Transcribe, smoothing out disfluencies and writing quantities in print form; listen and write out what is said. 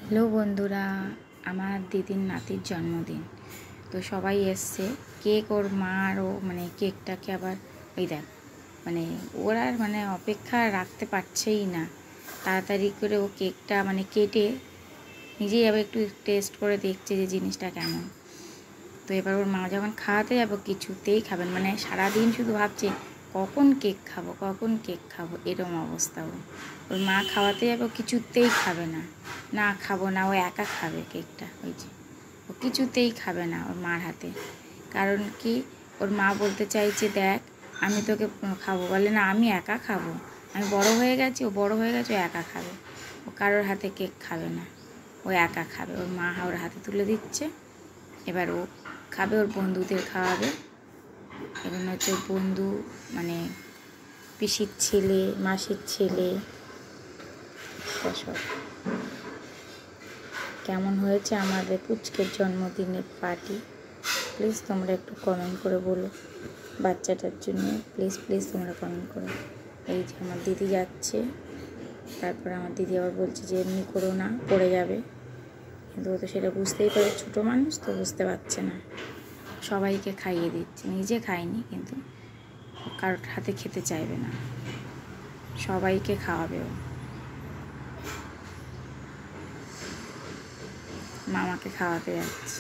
Hello বন্ধুরা, আমার দিদির নাতির জন্মদিন। তো সবাই এসছে। কেক ওর মা আরও কেকটাকে আবার ওই দেখ ওরা অপেক্ষা রাখতে পারছেই না। তাড়াতাড়ি করে ও কেকটা কেটে নিজেই আবার একটু টেস্ট করে দেখছে যে জিনিসটা কেমন। তো এবার ওর মা যখন খাওয়াতে যাবো কিছুতেই খাবেন, সারাদিন শুধু ভাবছে কখন কেক খাবো এরকম অবস্থা। ওর মা খাওয়াতে যাবে ও কিছুতেই খাবে না, না খাবো না, ও একা খাবে কেকটা। ওই যে ও কিছুতেই খাবে না ওর মার হাতে। কারণ কি, ওর মা বলতে চাইছে দেখ আমি তোকে খাবো, বলে না আমি একা খাবো, আমি বড় হয়ে গেছি, ও বড় হয়ে গেছে, ও একা খাবে, ও কারোর হাতে কেক খাবে না, ও একা খাবে। ওর মা ওর হাতে তুলে দিচ্ছে, এবার ও খাবে, ওর বন্ধুদের খাওয়াবে। এবং হচ্ছে বন্ধু পিসির ছেলে, মাসির ছেলে, সব। কেমন হয়েছে আমাদের পুচকের জন্মদিনের পার্টি? প্লিজ তোমরা একটু কমেন্ট করে বলো বাচ্চাটার জন্য, প্লিজ তোমরা কমেন্ট করো। এই যে আমার দিদি যাচ্ছে, তারপরে আমার দিদি আবার বলছে যে এমনি করো না, পড়ে যাবে। কিন্তু ও তো সেটা বুঝতেই পারে, ছোটো মানুষ তো বুঝতে পারছে না। সবাইকে খাইয়ে দিচ্ছে, নিজে খায়নি, কিন্তু কারোর হাতে খেতে চাইবে না, সবাইকে খাওয়াবে ও। মামাকে খাওয়াতে যাচ্ছে।